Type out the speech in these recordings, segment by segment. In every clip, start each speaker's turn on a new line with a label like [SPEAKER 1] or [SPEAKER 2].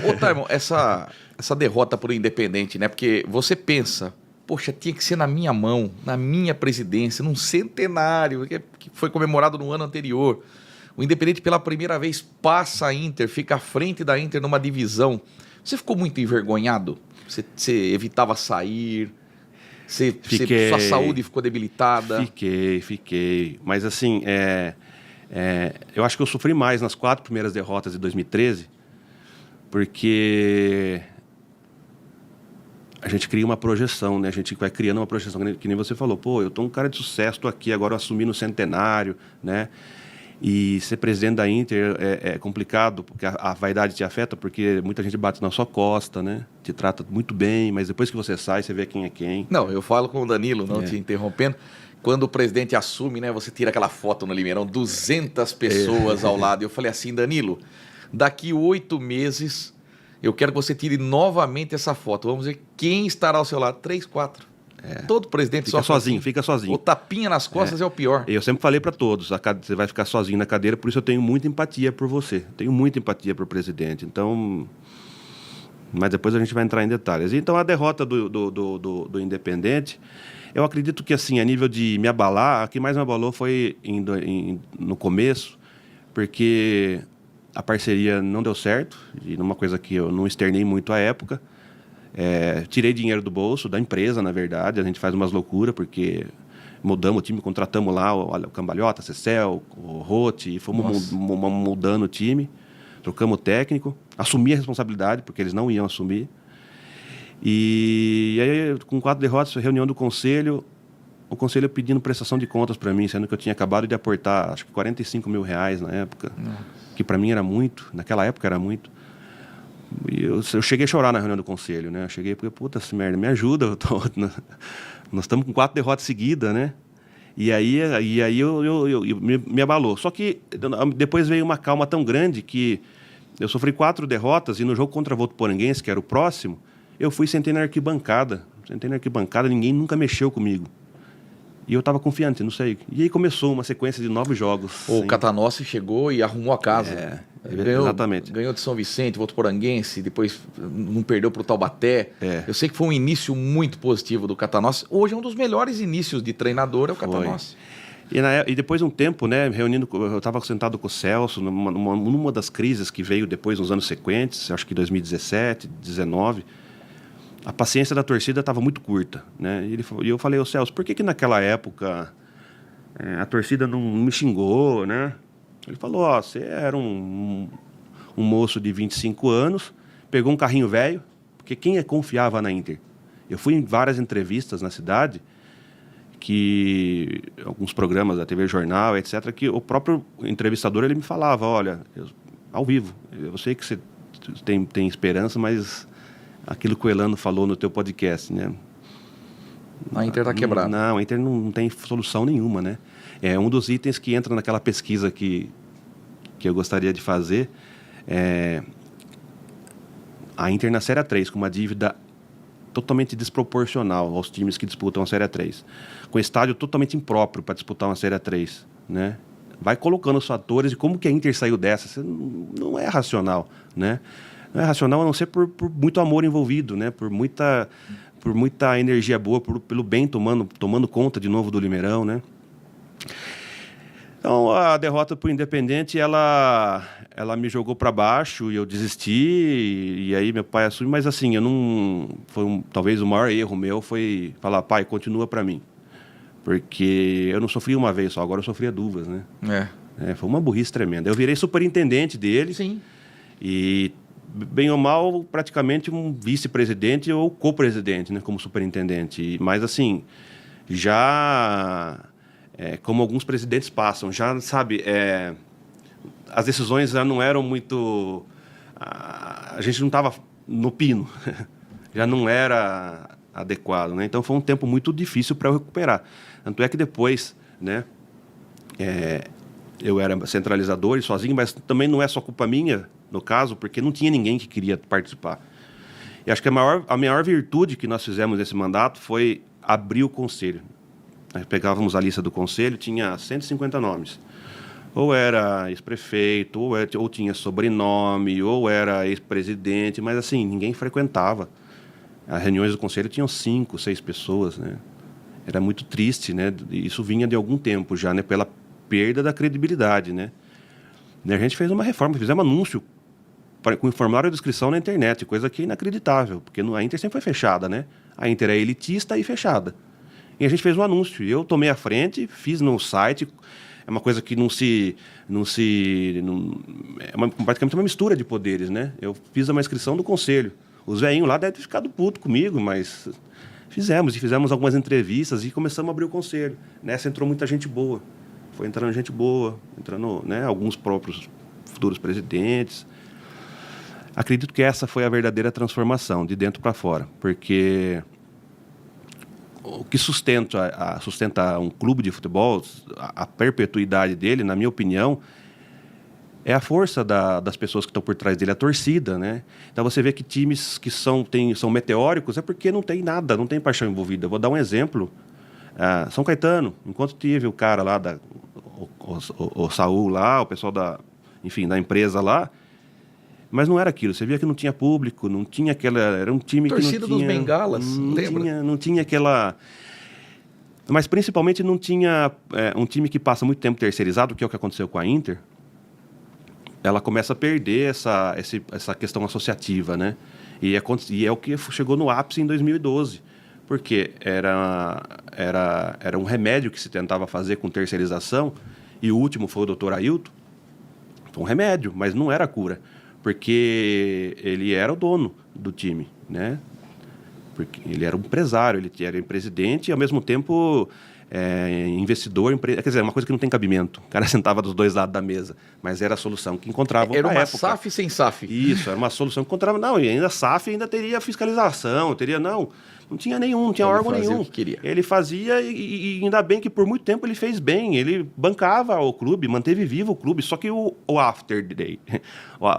[SPEAKER 1] Ô, Taimon, essa derrota por Independente, né? Porque você pensa, poxa, tinha que ser na minha mão, na minha presidência, num centenário, que foi comemorado no ano anterior. O Independente, pela primeira vez, passa a Inter, fica à frente da Inter numa divisão. Você ficou muito envergonhado? Você evitava sair? Sua saúde ficou debilitada?
[SPEAKER 2] Fiquei. Mas assim, eu acho que eu sofri mais nas 4 primeiras derrotas de 2013, porque a gente cria uma projeção, né? A gente vai criando uma projeção, que nem você falou. Pô, eu tô um cara de sucesso, tô aqui, agora assumi no centenário, né? E ser presidente da Inter é complicado, porque a vaidade te afeta, porque muita gente bate na sua costa, né? Te trata muito bem, mas depois que você sai, você vê quem é quem.
[SPEAKER 1] Não, eu falo com o Danilo, não te interrompendo. Quando o presidente assume, né, você tira aquela foto no Limeirão, 200 pessoas ao lado. Eu falei assim, Danilo, daqui 8 meses, eu quero que você tire novamente essa foto. Vamos ver quem estará ao seu lado. 3, 4. Todo presidente
[SPEAKER 2] fica sozinho.
[SPEAKER 1] O tapinha nas costas é o pior.
[SPEAKER 2] Eu sempre falei para todos, você vai ficar sozinho na cadeira, por isso eu tenho muita empatia por você. Tenho muita empatia por presidente. Então, mas depois a gente vai entrar em detalhes. Então, a derrota do Independente, eu acredito que, assim, a nível de me abalar, a que mais me abalou foi no começo, porque a parceria não deu certo, e numa coisa que eu não externei muito à época. Tirei dinheiro do bolso, da empresa, na verdade. A gente faz umas loucuras, porque mudamos o time, contratamos lá o Cambalhota, Cecel, o Rote, e fomos mudando o time, trocamos o técnico, assumi a responsabilidade, porque eles não iam assumir. E aí, com 4 derrotas, reunião do conselho, o conselho pedindo prestação de contas para mim, sendo que eu tinha acabado de aportar, acho que R$45 mil na época, que para mim era muito, naquela época era muito. E eu cheguei a chorar na reunião do conselho, né? Eu cheguei porque, puta, essa merda, me ajuda. Nós estamos com 4 derrotas seguidas, né? E aí me abalou. Só que depois veio uma calma tão grande que eu sofri 4 derrotas e no jogo contra a Votuporanguense, que era o próximo, eu fui sentei na arquibancada. Ninguém nunca mexeu comigo. E eu estava confiante, não sei. E aí começou uma sequência de 9 jogos.
[SPEAKER 1] O Catanossi chegou e arrumou a casa.
[SPEAKER 2] Exatamente.
[SPEAKER 1] Ganhou de São Vicente, Votuporanguense, depois não perdeu para o Taubaté. Eu sei que foi um início muito positivo do Catanossi. Hoje é um dos melhores inícios de treinador, é o Catanossi.
[SPEAKER 2] E depois de um tempo, né, eu estava sentado com o Celso, numa das crises que veio depois, nos anos sequentes, acho que 2017, 2019, a paciência da torcida estava muito curta, né? E eu falei, Celso, por que naquela época a torcida não me xingou, né? Ele falou, você era um moço de 25 anos, pegou um carrinho velho, porque quem confiava na Inter? Eu fui em várias entrevistas na cidade, que alguns programas da TV Jornal, etc., que o próprio entrevistador ele me falava, olha, ao vivo, eu sei que você tem esperança, mas aquilo que o Elano falou no teu podcast, né?
[SPEAKER 1] A Inter está quebrada.
[SPEAKER 2] Não, a Inter não tem solução nenhuma, né? É um dos itens que entra naquela pesquisa que eu gostaria de fazer. A Inter na Série 3, com uma dívida totalmente desproporcional aos times que disputam a Série 3. Com estádio totalmente impróprio para disputar uma Série 3, né? Vai colocando os fatores e como que a Inter saiu dessa. Não é racional, né? Não é racional a não ser por muito amor envolvido, né? Por muita energia boa, pelo bem tomando conta de novo do Limeirão, né? Então, a derrota para o Independente, ela me jogou para baixo e eu desisti, e aí meu pai assumiu, mas assim, talvez o maior erro meu foi falar, pai, continua para mim. Porque eu não sofri uma vez só, agora eu sofria 2, né? Foi uma burrice tremenda. Eu virei superintendente dele.
[SPEAKER 1] Sim.
[SPEAKER 2] E, bem ou mal, praticamente um vice-presidente ou co-presidente, né? Como superintendente. Mas, assim, já... como alguns presidentes passam, já, sabe... as decisões já não eram muito... A gente não estava no pino. Já não era adequado, né? Então, foi um tempo muito difícil para eu recuperar. Tanto é que depois, né... eu era centralizador e sozinho, mas também não é só culpa minha, no caso, porque não tinha ninguém que queria participar. E acho que a maior virtude que nós fizemos nesse mandato foi abrir o conselho. Nós pegávamos a lista do conselho, tinha 150 nomes. Ou era ex-prefeito, ou tinha sobrenome, ou era ex-presidente, mas assim, ninguém frequentava. As reuniões do conselho tinham 5, 6 pessoas, né? Era muito triste, né? Isso vinha de algum tempo já, né? Pela perda da credibilidade, né? E a gente fez uma reforma, fizemos anúncio com formulário de inscrição na internet, coisa que é inacreditável, porque a Inter sempre foi fechada, né? A Inter é elitista e fechada. E a gente fez um anúncio, e eu tomei a frente, fiz no site, é uma coisa que praticamente uma mistura de poderes, né? Eu fiz uma inscrição do conselho. Os velhinhos lá devem ter ficado puto comigo, mas fizemos algumas entrevistas e começamos a abrir o conselho. Nessa entrou muita gente boa. Foi entrando gente boa, entrando, né, alguns próprios futuros presidentes. Acredito que essa foi a verdadeira transformação, de dentro para fora, porque o que sustenta um clube de futebol, a perpetuidade dele, na minha opinião, é a força das pessoas que estão por trás dele, a torcida, né? Então você vê que times que são meteóricos é porque não tem nada, não tem paixão envolvida. Eu vou dar um exemplo. São Caetano, enquanto tive o cara lá, o Saul lá, o pessoal da empresa lá, mas não era aquilo. Você via que não tinha público, não tinha aquela... Era um time
[SPEAKER 1] Torcida
[SPEAKER 2] que não tinha...
[SPEAKER 1] dos Bengalas, lembra?
[SPEAKER 2] Não tinha aquela... Mas principalmente não tinha um time que passa muito tempo terceirizado, que é o que aconteceu com a Inter. Ela começa a perder essa questão associativa, né? E é o que chegou no ápice em 2012. Porque era um remédio que se tentava fazer com terceirização, e o último foi o Dr. Ailton. Foi um remédio, mas não era cura. Porque ele era o dono do time, né? Porque ele era um empresário, ele era presidente e, ao mesmo tempo, investidor. Quer dizer, uma coisa que não tem cabimento. O cara sentava dos dois lados da mesa, mas era a solução que encontravam
[SPEAKER 1] Era
[SPEAKER 2] na
[SPEAKER 1] uma
[SPEAKER 2] época.
[SPEAKER 1] SAF sem SAF.
[SPEAKER 2] Isso, era uma solução que encontrava. Não, e ainda a SAF ainda teria fiscalização, não tinha nenhum, não tinha órgão nenhum.
[SPEAKER 1] O que queria.
[SPEAKER 2] Ele fazia e ainda bem que por muito tempo ele fez bem. Ele bancava o clube, manteve vivo o clube. Só que o after day,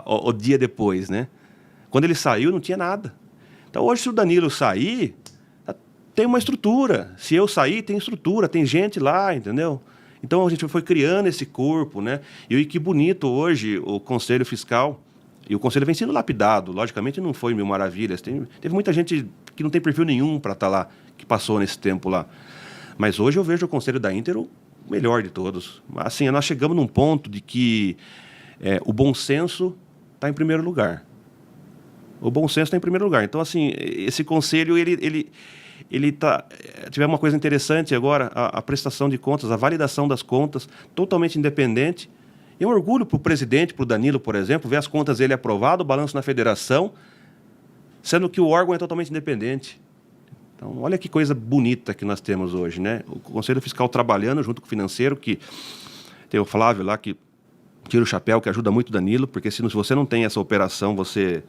[SPEAKER 2] o dia depois, né? Quando ele saiu, não tinha nada. Então hoje, se o Danilo sair, tem uma estrutura. Se eu sair, tem estrutura, tem gente lá, entendeu? Então a gente foi criando esse corpo, né? E que bonito hoje o Conselho Fiscal. E o Conselho vem sendo lapidado. Logicamente não foi mil maravilhas. Teve muita gente que não tem perfil nenhum para estar lá, que passou nesse tempo lá. Mas hoje eu vejo o Conselho da Inter o melhor de todos. Assim, nós chegamos num ponto de que o bom senso está em primeiro lugar. O bom senso está em primeiro lugar. Então, assim, esse Conselho, tiver uma coisa interessante agora, a prestação de contas, a validação das contas, totalmente independente. É um orgulho para o presidente, para o Danilo, por exemplo, ver as contas dele aprovado, o balanço na federação, sendo que o órgão é totalmente independente. Então, olha que coisa bonita que nós temos hoje, né? O Conselho Fiscal trabalhando junto com o financeiro, que tem o Flávio lá, que tira o chapéu, que ajuda muito o Danilo, porque se você não tem essa operação, você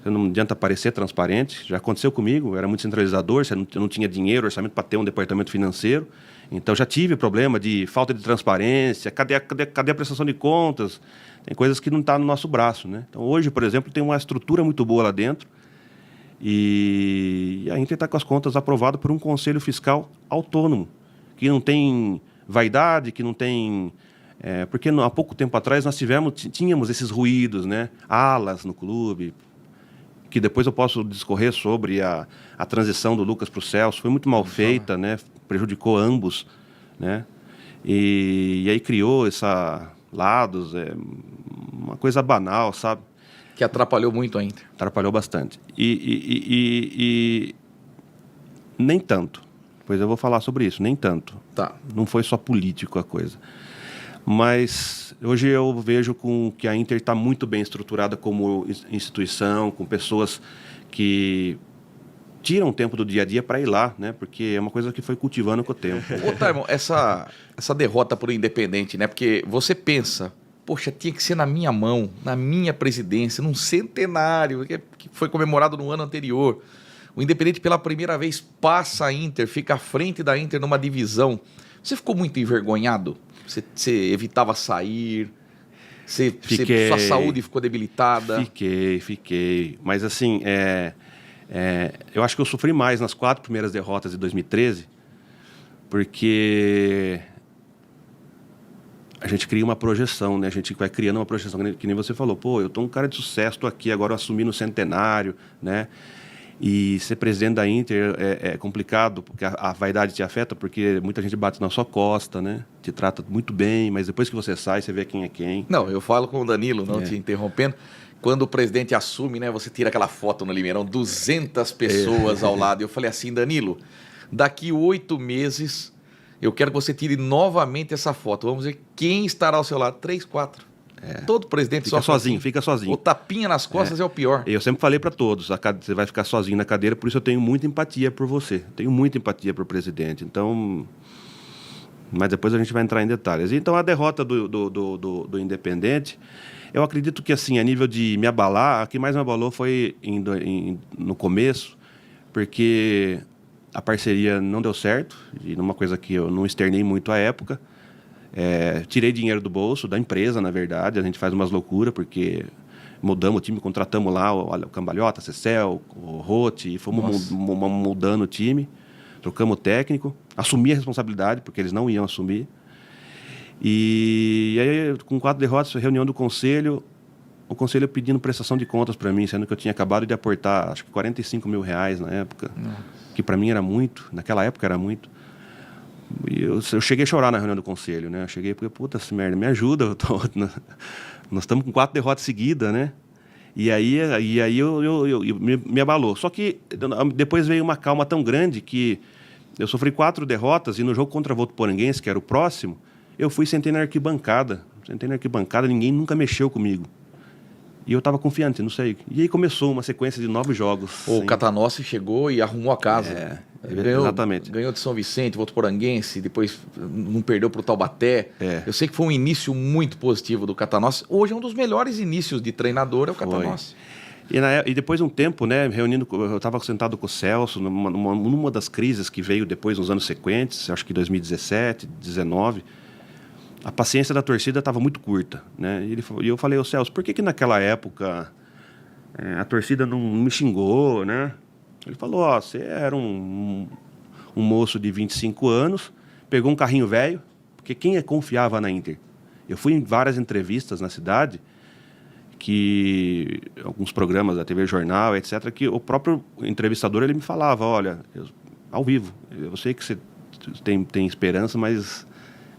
[SPEAKER 2] não adianta parecer transparente. Já aconteceu comigo, era muito centralizador, eu não tinha dinheiro, orçamento para ter um departamento financeiro. Então já tive problema de falta de transparência, cadê a prestação de contas? Tem coisas que não estão no nosso braço, né? Então hoje, por exemplo, tem uma estrutura muito boa lá dentro e a Inter está com as contas aprovadas por um conselho fiscal autônomo, que não tem vaidade, que não tem... porque há pouco tempo atrás nós tínhamos esses ruídos, né? Alas no clube, que depois eu posso discorrer sobre a transição do Lucas para o Celso. Foi muito mal feita, né? Prejudicou ambos, né? E aí criou lados, uma coisa banal, sabe?
[SPEAKER 1] Que atrapalhou muito a Inter.
[SPEAKER 2] Atrapalhou bastante. E nem tanto. Pois eu vou falar sobre isso, nem tanto.
[SPEAKER 1] Tá.
[SPEAKER 2] Não foi só político a coisa. Mas hoje eu vejo que a Inter está muito bem estruturada como instituição, com pessoas que tiram tempo do dia a dia para ir lá, né? Porque é uma coisa que foi cultivando com o tempo.
[SPEAKER 1] Ô, Taimon, essa derrota por Independente, né? Porque você pensa, poxa, tinha que ser na minha mão, na minha presidência, num centenário, que foi comemorado no ano anterior. O Independente, pela primeira vez, passa a Inter, fica à frente da Inter numa divisão. Você ficou muito envergonhado? Você evitava sair? Sua saúde ficou debilitada?
[SPEAKER 2] Fiquei. Mas assim, eu acho que eu sofri mais nas 4 primeiras derrotas de 2013, porque a gente cria uma projeção, né? A gente vai criando uma projeção, que nem você falou. Pô, eu tô um cara de sucesso, tô aqui agora assumindo o centenário, né? E ser presidente da Inter é complicado, porque a vaidade te afeta, porque muita gente bate na sua costa, né? Te trata muito bem, mas depois que você sai, você vê quem é quem.
[SPEAKER 1] Não, eu falo com o Danilo, não te interrompendo. Quando o presidente assume, né, você tira aquela foto no Limeirão, 200 pessoas ao lado. Eu falei assim, Danilo, daqui 8 meses, eu quero que você tire novamente essa foto. Vamos ver quem estará ao seu lado. 3, 4. Todo presidente
[SPEAKER 2] Fica sozinho, fica sozinho.
[SPEAKER 1] O tapinha nas costas é o pior.
[SPEAKER 2] Eu sempre falei para todos, você vai ficar sozinho na cadeira, por isso eu tenho muita empatia por você. Tenho muita empatia por presidente. Então, mas depois a gente vai entrar em detalhes. Então, a derrota do Independente, eu acredito que, assim, a nível de me abalar, a que mais me abalou foi no começo, porque a parceria não deu certo, e numa coisa que eu não externei muito à época. Tirei dinheiro do bolso, da empresa, na verdade. A gente faz umas loucuras, porque mudamos o time, contratamos lá o Cambalhota, Cecel, o Rote, e fomos mudando o time, trocamos o técnico, assumi a responsabilidade, porque eles não iam assumir. E aí, com 4 derrotas, reunião do conselho, o conselho pedindo prestação de contas para mim, sendo que eu tinha acabado de aportar, acho que R$45 mil na época, que para mim era muito, naquela época era muito. E eu cheguei a chorar na reunião do conselho, né? Eu cheguei porque, puta, essa merda, me ajuda. Nós estamos com 4 derrotas seguidas, né? E aí me abalou. Só que depois veio uma calma tão grande que eu sofri 4 derrotas e no jogo contra a Votuporanguense, que era o próximo, eu fui sentei na arquibancada. Sentei na arquibancada, ninguém nunca mexeu comigo. E eu estava confiante, não sei. E aí começou uma sequência de 9 jogos.
[SPEAKER 1] O Catanossi chegou e arrumou a casa.
[SPEAKER 2] Exatamente.
[SPEAKER 1] Ganhou de São Vicente, Votuporanguense, depois não perdeu para o Taubaté. Eu sei que foi um início muito positivo do Catanossi. Hoje é um dos melhores inícios de treinador, é o Catanossi.
[SPEAKER 2] E depois de um tempo, né, eu estava sentado com o Celso, numa das crises que veio depois, nos anos sequentes, acho que 2017, 2019, a paciência da torcida estava muito curta, né? E eu falei, Celso, por que naquela época a torcida não me xingou, né? Ele falou, você era um moço de 25 anos, pegou um carrinho velho, porque quem confiava na Inter? Eu fui em várias entrevistas na cidade, que alguns programas da TV Jornal, etc., que o próprio entrevistador ele me falava, olha, ao vivo, eu sei que você tem esperança, mas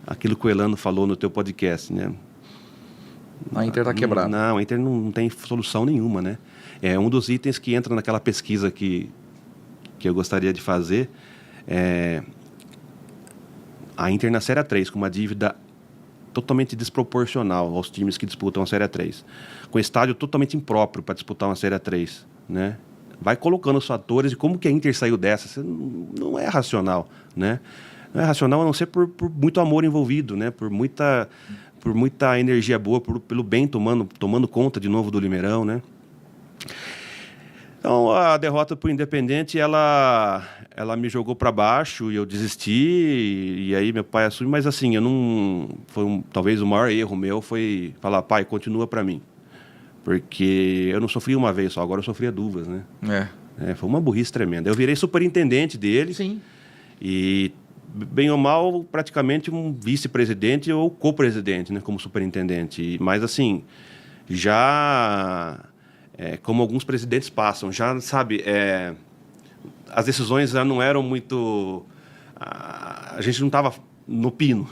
[SPEAKER 2] aquilo que o Elano falou no teu podcast, né?
[SPEAKER 1] A Inter está quebrada.
[SPEAKER 2] Não, a Inter não tem solução nenhuma, né? É um dos itens que entra naquela pesquisa que eu gostaria de fazer. A Inter na Série 3, com uma dívida totalmente desproporcional aos times que disputam a Série 3. Com estádio totalmente impróprio para disputar uma Série 3, né? Vai colocando os fatores e como que a Inter saiu dessa. Não é racional, né? Não é racional a não ser por muito amor envolvido, né? Por muita energia boa, pelo bem tomando conta de novo do Limeirão, né? Então, a derrota para o Independente, ela me jogou para baixo e eu desisti, e aí meu pai assumiu, mas assim, talvez o maior erro meu foi falar, pai, continua para mim. Porque eu não sofri uma vez só, agora eu sofria 2, né? Foi uma burrice tremenda. Eu virei superintendente dele.
[SPEAKER 1] Sim.
[SPEAKER 2] E, bem ou mal, praticamente um vice-presidente ou co-presidente, né? Como superintendente. Mas, assim, já... como alguns presidentes passam, já, sabe... as decisões já não eram muito... A gente não estava no pino.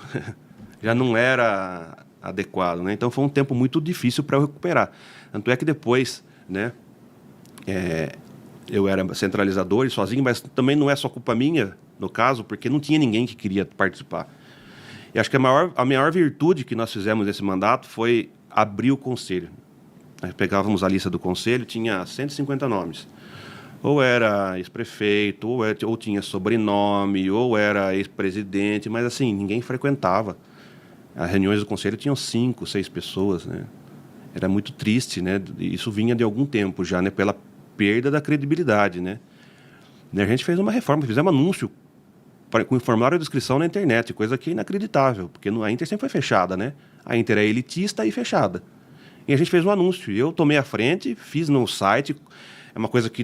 [SPEAKER 2] Já não era adequado, né? Então, foi um tempo muito difícil para eu recuperar. Tanto é que depois, né... eu era centralizador e sozinho, mas também não é só culpa minha, no caso, porque não tinha ninguém que queria participar. E acho que a maior virtude que nós fizemos nesse mandato foi abrir o conselho. Nós pegávamos a lista do conselho, tinha 150 nomes. Ou era ex-prefeito, ou tinha sobrenome, ou era ex-presidente, mas assim, ninguém frequentava. As reuniões do conselho tinham 5, 6 pessoas, né? Era muito triste, né? Isso vinha de algum tempo já, né? Pela perda da credibilidade, né? E a gente fez uma reforma, fizemos anúncio com formulário de inscrição na internet, coisa que é inacreditável, porque a Inter sempre foi fechada, né? A Inter é elitista e fechada. E a gente fez um anúncio, eu tomei a frente, fiz no site, é uma coisa que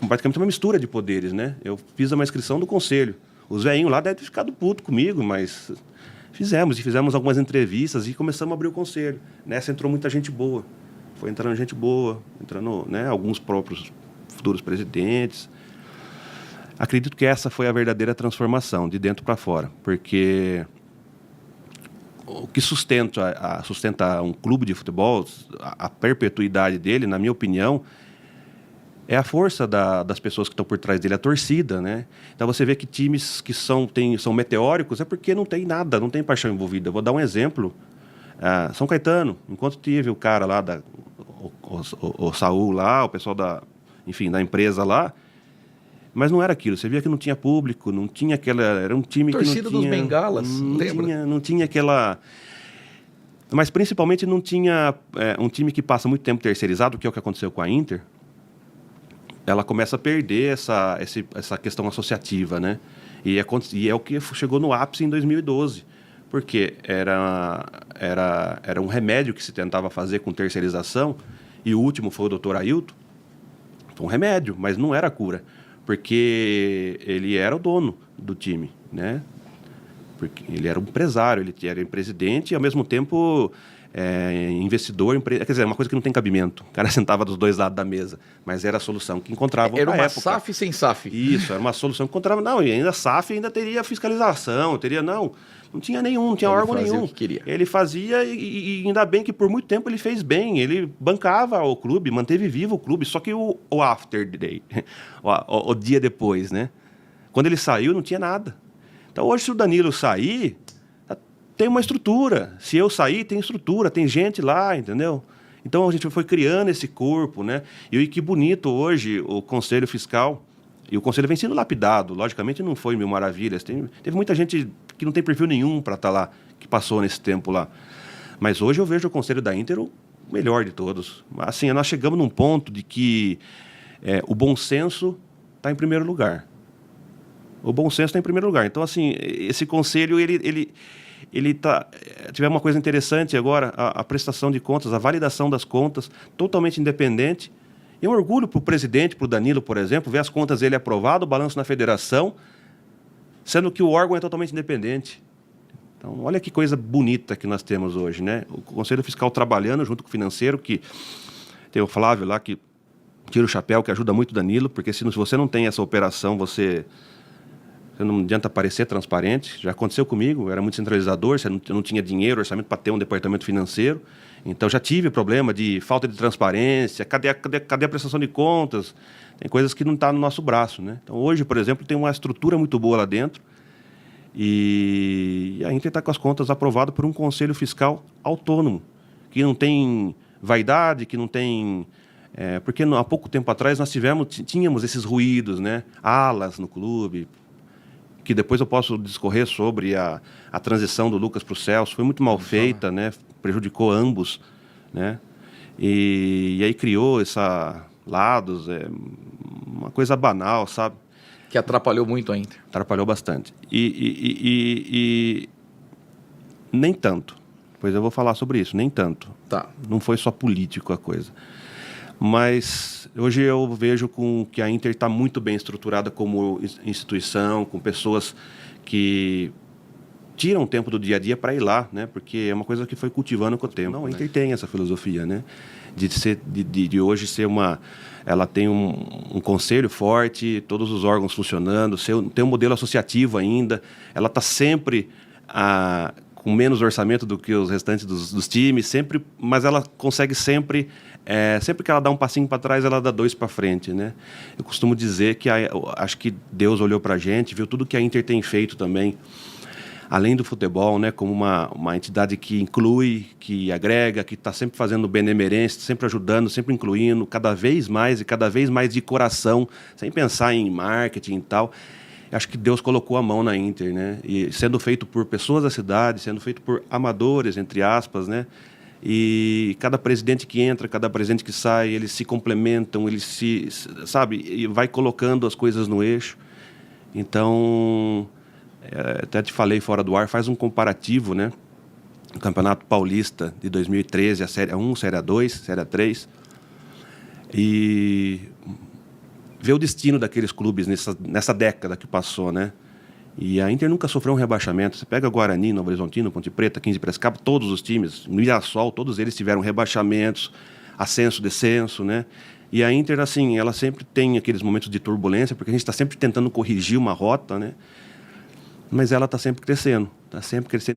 [SPEAKER 2] praticamente uma mistura de poderes, né? Eu fiz uma inscrição do conselho, Os velhinhos lá devem ter ficado putos comigo, mas fizemos algumas entrevistas e começamos a abrir o conselho. Nessa entrou muita gente boa. Foi entrando gente boa, entrando, né, alguns próprios futuros presidentes. Acredito que essa foi a verdadeira transformação, de dentro para fora, porque o que sustenta um clube de futebol, a perpetuidade dele, na minha opinião, é a força das pessoas que estão por trás dele, a torcida, né? Então você vê que times que são meteóricos é porque não tem nada, não tem paixão envolvida. Eu vou dar um exemplo. São Caetano, enquanto teve o cara lá, o Saul lá, o pessoal da empresa lá, mas não era aquilo. Você via que não tinha público, não tinha aquela... Era um time
[SPEAKER 1] torcida
[SPEAKER 2] que não tinha...
[SPEAKER 1] dos Bengalas, lembra?
[SPEAKER 2] Não tinha aquela... Mas principalmente não tinha um time que passa muito tempo terceirizado, que é o que aconteceu com a Inter. Ela começa a perder essa questão associativa, né? E é o que chegou no ápice em 2012. Porque era um remédio que se tentava fazer com terceirização, e o último foi o Dr. Ailton. Foi um remédio, mas não era cura. Porque ele era o dono do time, né? Porque ele era um empresário, ele era presidente e, ao mesmo tempo, investidor. Quer dizer, uma coisa que não tem cabimento. O cara sentava dos dois lados da mesa, mas era a solução que encontravam
[SPEAKER 1] era
[SPEAKER 2] na
[SPEAKER 1] uma
[SPEAKER 2] época.
[SPEAKER 1] SAF sem SAF.
[SPEAKER 2] Isso, era uma solução que encontrava. Não, e ainda a SAF ainda teria fiscalização, não tinha nenhum, não tinha órgão nenhum.
[SPEAKER 1] O que queria.
[SPEAKER 2] Ele fazia e ainda bem que por muito tempo ele fez bem. Ele bancava o clube, manteve vivo o clube. Só que o after day, o dia depois, né? Quando ele saiu, não tinha nada. Então hoje, se o Danilo sair, tem uma estrutura. Se eu sair, tem estrutura, tem gente lá, entendeu? Então a gente foi criando esse corpo, né? E que bonito hoje o Conselho Fiscal. E o Conselho vem sendo lapidado. Logicamente não foi mil maravilhas. Teve muita gente que não tem perfil nenhum para estar lá, que passou nesse tempo lá. Mas hoje eu vejo o Conselho da Inter o melhor de todos. Assim, nós chegamos num ponto de que o bom senso está em primeiro lugar. O bom senso está em primeiro lugar. Então, assim, esse Conselho, ele tá... Tivemos uma coisa interessante agora, a prestação de contas, a validação das contas, totalmente independente. É um orgulho para o presidente, para o Danilo, por exemplo, ver as contas dele aprovado, o balanço na federação, sendo que o órgão é totalmente independente. Então, olha que coisa bonita que nós temos hoje, né? O Conselho Fiscal trabalhando junto com o financeiro, que tem o Flávio lá, que tira o chapéu, que ajuda muito o Danilo, porque se você não tem essa operação, você não adianta parecer transparente. Já aconteceu comigo, era muito centralizador, eu não tinha dinheiro, orçamento para ter um departamento financeiro. Então já tive problema de falta de transparência, cadê a prestação de contas? Tem coisas que não estão no nosso braço, né? Então hoje, por exemplo, tem uma estrutura muito boa lá dentro e a Inter está com as contas aprovadas por um conselho fiscal autônomo, que não tem vaidade, que não tem... porque há pouco tempo atrás nós tínhamos esses ruídos, né? Alas no clube, que depois eu posso discorrer sobre a transição do Lucas para o Celso. Foi muito mal feita, né? Prejudicou ambos, né? E aí criou lados, uma coisa banal, sabe?
[SPEAKER 1] Que atrapalhou muito a Inter.
[SPEAKER 2] Atrapalhou bastante. E nem tanto. Pois eu vou falar sobre isso, nem tanto.
[SPEAKER 1] Tá.
[SPEAKER 2] Não foi só político a coisa. Mas hoje eu vejo que a Inter está muito bem estruturada como instituição, com pessoas que tiram tempo do dia a dia para ir lá, né? Porque é uma coisa que foi cultivando com o tempo. Não, a Inter tem essa filosofia, né? De hoje ser uma... Ela tem um conselho forte, todos os órgãos funcionando, tem um modelo associativo ainda. Ela está sempre com menos orçamento do que os restantes dos times, mas ela consegue sempre... sempre que ela dá um passinho para trás, ela dá dois para frente, né? Eu costumo dizer que acho que Deus olhou para a gente, viu tudo que a Inter tem feito também, além do futebol, né? Como uma entidade que inclui, que agrega, que está sempre fazendo benemerência, sempre ajudando, sempre incluindo, cada vez mais de coração, sem pensar em marketing e tal. Acho que Deus colocou a mão na Inter, né? E sendo feito por pessoas da cidade, sendo feito por amadores, entre aspas, né? E cada presidente que entra, cada presidente que sai, eles se complementam, sabe, e vai colocando as coisas no eixo. Então, até te falei fora do ar, faz um comparativo, né? O Campeonato Paulista de 2013, a Série 1, Série 2, Série 3. E ver o destino daqueles clubes nessa década que passou, né? E a Inter nunca sofreu um rebaixamento. Você pega Guarani, Novo Horizontino, Ponte Preta, 15 Piracicaba, todos os times, Mirassol, todos eles tiveram rebaixamentos, ascenso, descenso, né? E a Inter, assim, ela sempre tem aqueles momentos de turbulência, porque a gente está sempre tentando corrigir uma rota, né? Mas ela está sempre crescendo, está sempre crescendo.